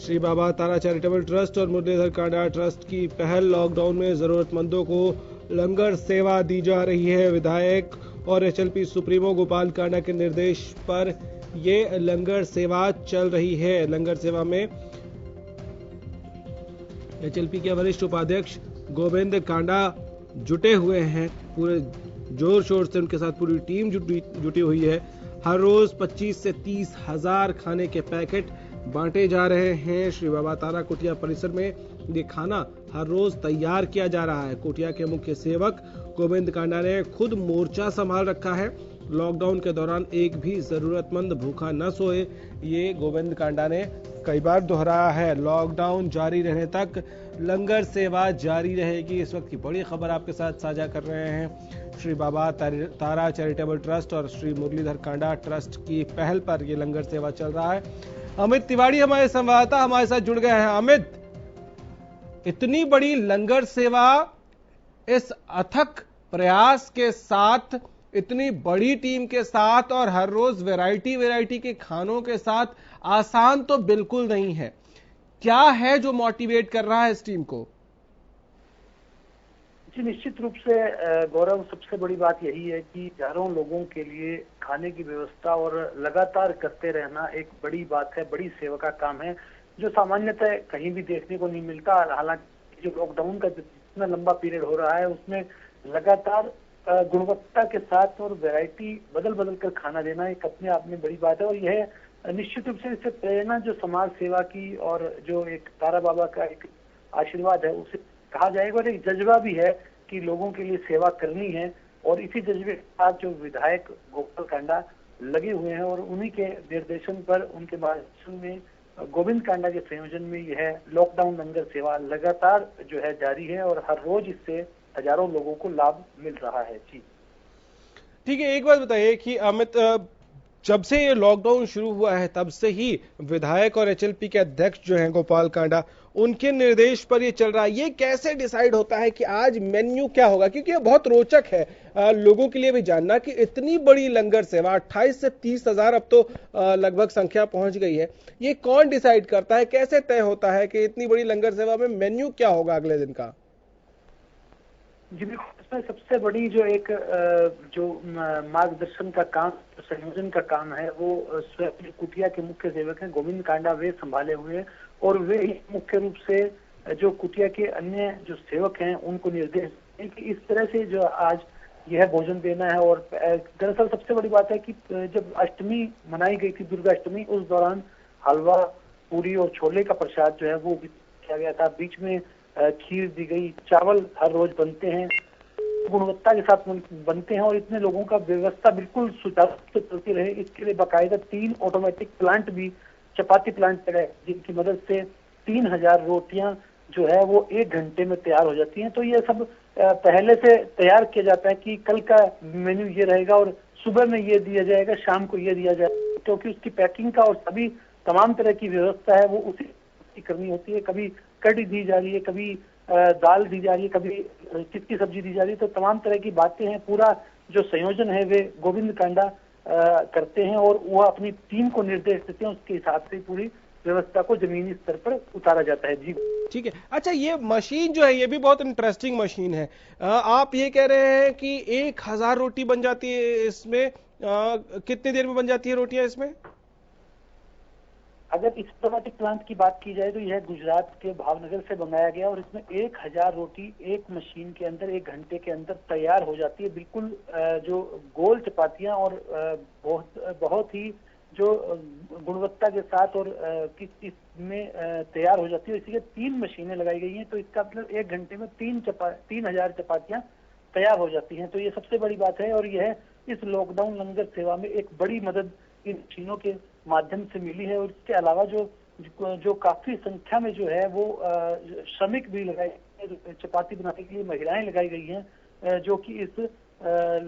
श्री बाबा तारा charitable trust और Muralidhar Kanda trust की पहल, लॉकडाउन में जरूरतमंदों को लंगर सेवा दी जा रही है। विधायक और एचएलपी सुप्रीमो गोपाल कांडा के निर्देश पर ये लंगर सेवा चल रही है। लंगर सेवा में एचएलपी के वरिष्ठ उपाध्यक्ष गोविंद कांडा जुटे हुए हैं। पूरे जोर शोर से उनके साथ पूरी टीम जुटी हुई है। हर रोज 25 से 30 हजार खाने के पैकेट बांटे जा रहे हैं। श्री बाबा तारा कुटिया परिसर में ये खाना हर रोज तैयार किया जा रहा है। कुटिया के मुख्य सेवक गोविंद कांडा ने खुद मोर्चा संभाल रखा है। लॉकडाउन के दौरान एक भी जरूरतमंद भूखा न सोए, ये गोविंद कांडा ने कई बार दोहराया है। लॉकडाउन जारी रहने तक लंगर सेवा जारी रहेगी। इस वक्त की बड़ी खबर आपके साथ साझा कर रहे हैं। श्री बाबा तारा चैरिटेबल ट्रस्ट और श्री मुरलीधर कांडा ट्रस्ट की पहल पर यह लंगर सेवा चल रहा है। अमित तिवारी हमारे संवाददाता हमारे साथ जुड़ गए हैं। अमित, इतनी बड़ी लंगर सेवा, इस अथक प्रयास के साथ, इतनी बड़ी टीम के साथ और हर रोज वैरायटी के खानों के साथ, आसान तो बिल्कुल नहीं है। क्या है जो मोटिवेट कर रहा है इस टीम को? जी, निश्चित रूप से गौरव, सबसे बड़ी बात यही है कि हजारों लोगों के लिए खाने की व्यवस्था और लगातार करते रहना एक बड़ी बात है, बड़ी सेवा का काम है, जो सामान्यतः कहीं भी देखने को नहीं मिलता। हालांकि जो लॉकडाउन का जितना लंबा पीरियड हो रहा है उसमें लगातार गुणवत्ता के साथ और वैरायटी बदल बदल कर खाना देना एक अपने आप में बड़ी बात है। और यह निश्चित रूप से इससे प्रेरणा जो समाज सेवा की और जो एक तारा बाबा का एक आशीर्वाद है उसे कहा जाएगा, और एक जज्बा भी है कि लोगों के लिए सेवा करनी है। और इसी जज्बे के साथ जो विधायक गोपाल कांडा लगे हुए हैं और उन्हीं के निर्देशन पर, उनके मार्गदर्शन में, गोविंद कांडा के संयोजन में यह लॉकडाउन लंगर सेवा लगातार जो है जारी है और हर रोज इससे हजारों लोगों को लाभ मिल रहा है। जी ठीक है, एक बात बताइए कि अमित, जब से ये लॉकडाउन शुरू हुआ है तब से ही विधायक और एचएलपी के अध्यक्ष जो हैं गोपाल कांडा, उनके निर्देश पर ये चल रहा है। ये कैसे डिसाइड होता है कि आज मेन्यू क्या होगा? क्योंकि ये बहुत रोचक है लोगों के लिए भी जानना कि इतनी बड़ी लंगर सेवा, 28 से 30 हजार अब तो लगभग संख्या पहुंच गई है। ये कौन डिसाइड करता है, कैसे तय होता है कि इतनी बड़ी लंगर सेवा में मेन्यू क्या होगा अगले दिन का? जी बिल्कुल, इसमें सबसे बड़ी जो एक जो मार्गदर्शन का काम, संयोजन का काम है, वो स्वयं कुटिया के मुख्य सेवक हैं गोविंद कांडा, वे संभाले हुए हैं। और वे ही मुख्य रूप से जो कुटिया के अन्य जो सेवक हैं उनको निर्देश दें कि इस तरह से जो आज यह भोजन देना है। और दरअसल सबसे बड़ी बात है कि जब अष्टमी मनाई गई थी, दुर्गा अष्टमी, उस दौरान हलवा, पूरी और छोले का प्रसाद जो है वो किया गया था। बीच में खीर दी गई, चावल हर रोज बनते हैं, गुणवत्ता के साथ बनते हैं और इतने लोगों का व्यवस्था बिल्कुल सुचारू रूप से चलती रहे, इसके लिए बाकायदा 3 ऑटोमेटिक प्लांट भी, चपाती प्लांट लगाए, जिनकी मदद से 3000 रोटियां जो है वो 1 घंटे में तैयार हो जाती हैं। तो ये सब पहले से तैयार किया जाता है कि कल का मेन्यू ये रहेगा और सुबह में ये दिया जाएगा, शाम को ये दिया जाएगा, क्योंकि उसकी पैकिंग का और सभी तमाम तरह की व्यवस्था है वो उसी करनी होती है। कभी कड़ी दी जा रही है, कभी दाल दी जा रही है, कभी किसकी सब्जी दी जा रही है, तो तमाम तरह की बातें हैं। पूरा जो संयोजन है वे गोविंद कांडा करते हैं और वह अपनी टीम को निर्देश देते हैं, उसके हिसाब से पूरी व्यवस्था को जमीनी स्तर पर उतारा जाता है। जी ठीक है। अच्छा, ये मशीन जो है ये भी बहुत इंटरेस्टिंग मशीन है। आप ये कह रहे हैं कि 1000 रोटी बन जाती है इसमें, कितनी देर में बन जाती है रोटियां इसमें? अगर इस ऑटोमेटिक प्लांट की बात की जाए तो यह गुजरात के भावनगर से बनाया गया और इसमें 1000 रोटी एक मशीन के अंदर 1 घंटे के अंदर तैयार हो जाती है। बिल्कुल जो गोल चपातियां और बहुत ही जो गुणवत्ता के साथ और इसमें तैयार हो जाती है। इसी के 3 मशीनें लगाई गई हैं, तो इसका मतलब 1 घंटे में 3000 चपातियां तैयार हो जाती हैं। तो ये सबसे बड़ी बात है और यह इस लॉकडाउन लंगर सेवा में एक बड़ी मदद इन मशीनों के माध्यम से मिली है। और इसके अलावा जो काफी संख्या में जो है वो श्रमिक भी लगाए, चपाती बनाने के लिए महिलाएं लगाई गई हैं, जो कि इस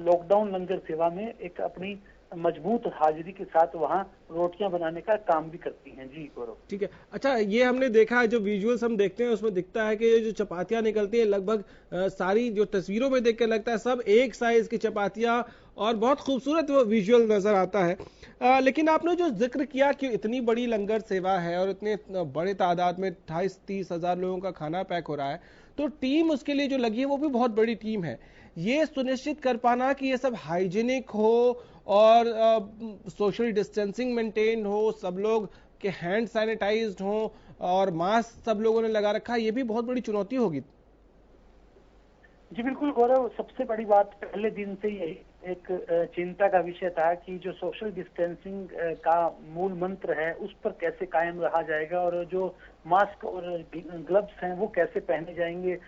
लॉकडाउन लंगर सेवा में एक अपनी मजबूत हाजिरी के साथ वहाँ रोटियां बनाने का काम भी करती हैं। जी गौरव। ठीक है। अच्छा, ये हमने देखा है, जो विजुअल्स हम देखते हैं उसमें दिखता है कि ये जो चपातियां निकलती हैं लगभग सारी जो तस्वीरों में देख के लगता है सब एक साइज की चपातियां, और बहुत खूबसूरत वो विजुअल नजर आता है। लेकिन आपने जो जिक्र किया कि इतनी बड़ी लंगर सेवा है और इतने बड़े तादाद में 28-30 हजार लोगों का खाना पैक हो रहा है, तो टीम उसके लिए जो लगी है वो भी बहुत बड़ी टीम है। ये सुनिश्चित कर पाना कि ये सब हाइजीनिक हो और सोशल डिस्टेंसिंग मेंटेन हो, सब लोग के हैंड सैनिटाइज्ड हों और मास्क सब लोगों ने लगा रखा है, ये भी बहुत बड़ी चुनौती होगी। जी बिल्कुल गौरव, सबसे बड़ी बात पहले दिन से यही एक चिंता का विषय था कि जो सोशल डिस्टेंसिंग का मूल मंत्र है उस पर कैसे कायम रहा जाएगा, और जो मास्क और ग्लव्स हैं वो कैसे पहने जाएंगे,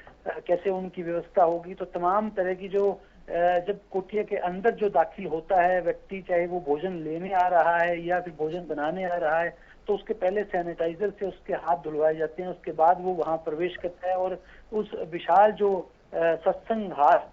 कैसे उनकी व्यवस्था होगी। तो तमाम तरह की जो जब कुटिया के अंदर जो दाखिल होता है व्यक्ति, चाहे वो भोजन लेने आ रहा है या फिर भोजन बनाने आ रहा है, तो उसके पहले सैनिटाइजर से उसके हाथ धुलवाए जाते हैं, उसके बाद वो वहां प्रवेश करता है। और उस विशाल जो सत्संग हार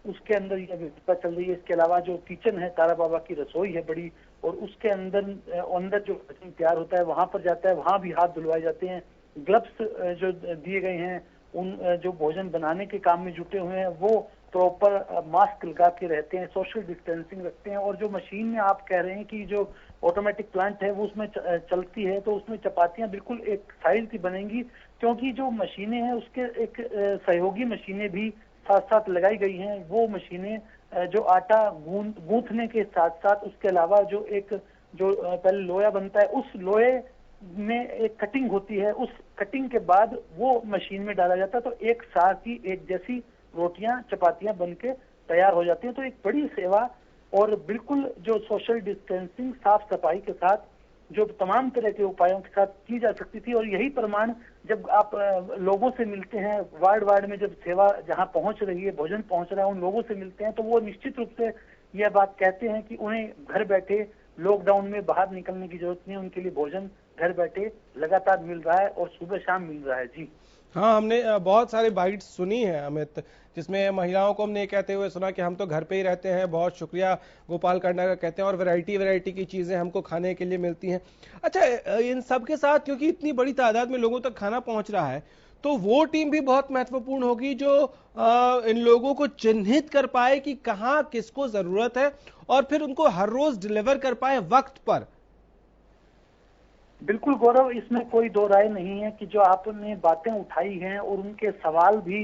उसके अंदर यह व्यवस्था चल रही है। इसके अलावा जो किचन है, तारा बाबा की रसोई है बड़ी, और उसके अंदर अंदर जो भोजन तैयार होता है वहां पर जाता है, वहां भी हाथ धुलवाए जाते हैं। ग्लव्स जो दिए गए हैं, उन जो भोजन बनाने के काम में जुटे हुए हैं वो प्रॉपर मास्क लगा के रहते हैं, सोशल डिस्टेंसिंग रखते हैं। और जो मशीन में आप कह रहे हैं कि जो ऑटोमेटिक प्लांट है वो उसमें चलती है, तो उसमें चपातियां बिल्कुल एक साइज की बनेंगी, क्योंकि जो मशीनें हैं उसके एक सहयोगी मशीनें भी साथ साथ लगाई गई हैं। वो मशीनें जो आटा गूंथने के साथ साथ उसके अलावा जो एक जो पहले लोया बनता है, उस लोहे में एक कटिंग होती है, उस कटिंग के बाद वो मशीन में डाला जाता है, तो एक साथ ही एक जैसी रोटियां चपातियां बनके तैयार हो जाती हैं। तो एक बड़ी सेवा, और बिल्कुल जो सोशल डिस्टेंसिंग, साफ सफाई के साथ जो तमाम तरह के उपायों के साथ की जा सकती थी। और यही प्रमाण जब आप लोगों से मिलते हैं, वार्ड वार्ड में जब सेवा जहां पहुंच रही है, भोजन पहुंच रहा है, उन लोगों से मिलते हैं, तो वो निश्चित रूप से यह बात कहते हैं कि उन्हें घर बैठे लॉकडाउन में बाहर निकलने की जरूरत नहीं है, उनके लिए भोजन घर बैठे लगातार मिल रहा है और सुबह शाम मिल रहा है। जी हाँ, हमने बहुत सारे बाइट्स सुनी है अमित, जिसमें महिलाओं को हमने ये कहते हुए सुना कि हम तो घर पे ही रहते हैं, बहुत शुक्रिया गोपाल कांडा का कहते हैं, और वैरायटी की चीजें हमको खाने के लिए मिलती हैं। अच्छा, इन सब के साथ क्योंकि इतनी बड़ी तादाद में लोगों तक खाना पहुंच रहा है, तो वो टीम भी बहुत महत्वपूर्ण होगी जो इन लोगों को चिन्हित कर पाए कि कहाँ किसको जरूरत है, और फिर उनको हर रोज डिलीवर कर पाए वक्त पर। बिल्कुल गौरव, इसमें कोई दो राय नहीं है कि जो आपने बातें उठाई हैं और उनके सवाल भी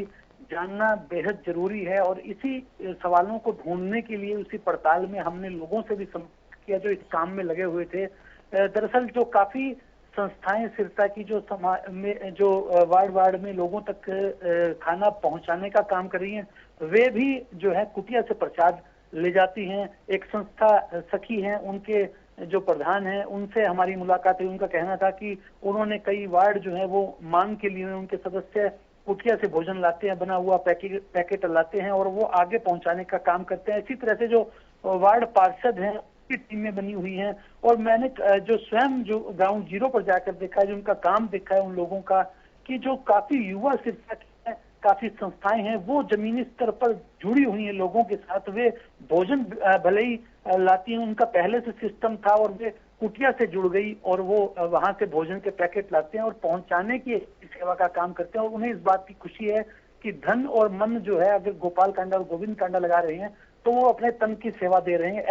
जानना बेहद जरूरी है। और इसी सवालों को ढूंढने के लिए, उसी पड़ताल में हमने लोगों से भी संपर्क किया जो इस काम में लगे हुए थे। दरअसल जो काफी संस्थाएं सिरसा की जो समाज में जो वार्ड वार्ड में लोगों तक खाना पहुंचाने का काम कर रही हैं, वे भी जो है कुटिया से प्रसाद ले जाती हैं। एक संस्था सखी हैं, उनके जो प्रधान हैं, उनसे हमारी मुलाकात हुई। उनका कहना था कि उन्होंने कई वार्ड जो है वो मांग के लिए उनके सदस्य कुटिया से भोजन लाते हैं, बना हुआ पैकेट लाते हैं और वो आगे पहुंचाने का काम करते हैं। इसी तरह से जो वार्ड पार्षद हैं की टीमें बनी हुई हैं, और मैंने जो स्वयं जो ग्राउंड जीरो पर जाकर देखा है, जो उनका काम देखा है उन लोगों का, कि जो काफी युवा शिक्षा है, काफी संस्थाएं हैं, वो जमीनी स्तर पर जुड़ी हुई हैं लोगों के साथ। वे भोजन भले ही लाती हैं, उनका पहले से सिस्टम था और वे कुटिया से जुड़ गई और वो वहां से भोजन के पैकेट लाते हैं और पहुंचाने की सेवा का काम करते हैं। और उन्हें इस बात की खुशी है कि धन और मन जो है, अगर गोपाल कांडा और गोविंद कांडा लगा रहे हैं तो वो अपने तन की सेवा दे रहे हैं।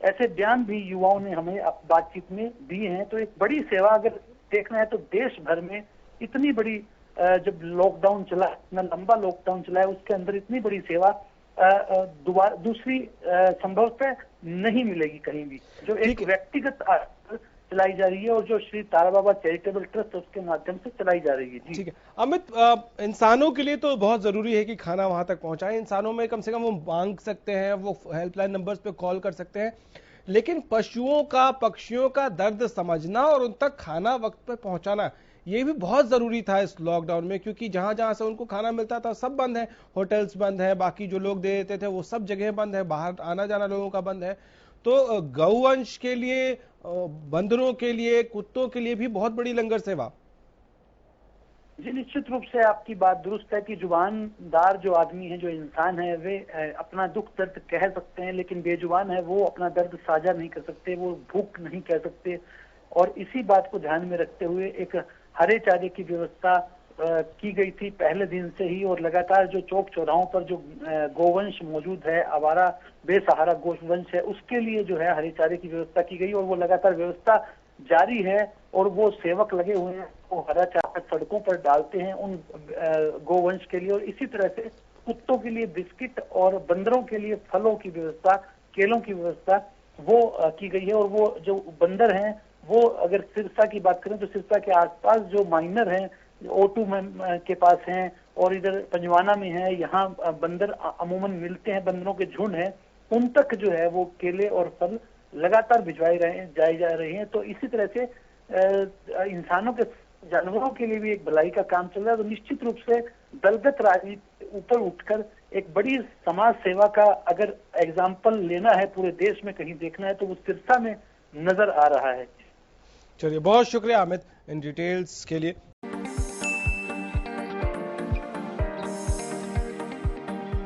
ऐसे बयान भी युवाओं ने हमें बातचीत में दिए हैं। तो एक बड़ी सेवा अगर देखना है तो देश भर में इतनी बड़ी, जब लॉकडाउन चला, इतना लंबा लॉकडाउन चला है, उसके अंदर इतनी बड़ी सेवा दोबारा दूसरी संभवतः नहीं मिलेगी कहीं भी, जो एक व्यक्तिगत चलाई जा रही है और जो श्री तारा बाबा चैरिटेबल ट्रस्ट उसके माध्यम से चलाई जा रही है। ठीक है अमित, इंसानों के लिए तो बहुत जरूरी है कि खाना वहां तक पहुंचाए, इंसानों में कम से कम वो मांग सकते हैं, वो हेल्पलाइन नंबर्स पे कॉल कर सकते हैं, लेकिन पशुओं का, पक्षियों का दर्द समझना और उन तक खाना वक्त पे पहुंचाना, ये भी बहुत जरूरी था इस लॉकडाउन में, क्योंकि जहां जहां से उनको खाना मिलता था सब बंद है, होटल्स बंद है, बाकी जो लोग दे देते थे वो सब जगह बंद है, बाहर आना जाना लोगों का बंद है। तो गौवंश के लिए, बंदरों के लिए, कुत्तों के लिए भी बहुत बड़ी लंगर सेवा। जी, निश्चित रूप से आपकी बात दुरुस्त है कि जुबानदार जो आदमी है, जो इंसान है, वे अपना दुख दर्द कह सकते हैं, लेकिन बेजुबान है वो अपना दर्द साझा नहीं कर सकते, वो भूख नहीं कह सकते। और इसी बात को ध्यान में रखते हुए एक हरे चारे की व्यवस्था की गई थी पहले दिन से ही, और लगातार जो चौक चौराहों पर जो गोवंश मौजूद है, आवारा बेसहारा गोवंश है, उसके लिए जो है हरे चारे की व्यवस्था की गई और वो लगातार व्यवस्था जारी है। और वो सेवक लगे हुए हैं, वो हरा चारा सड़कों पर डालते हैं उन गोवंश के लिए। और इसी तरह से कुत्तों के लिए बिस्किट और बंदरों के लिए फलों की व्यवस्था, केलों की व्यवस्था वो की गई है। और वो जो बंदर हैं, वो अगर सिरसा की बात करें तो सिरसा के आसपास जो माइनर हैं, O2 के पास हैं और इधर पंजवाना में है, यहाँ बंदर अमूमन मिलते हैं, बंदरों के झुंड हैं, उन तक जो है वो केले और फल लगातार भिजवाए जाए जा रहे हैं। तो इसी तरह से इंसानों के, जानवरों के लिए भी एक भलाई का काम चल रहा है। तो निश्चित रूप से दलगत राजनीति ऊपर उठकर एक बड़ी समाज सेवा का अगर एग्जाम्पल लेना है, पूरे देश में कहीं देखना है, तो वो सिरसा में नजर आ रहा है। चलिए, बहुत शुक्रिया अमित इन डिटेल्स के लिए।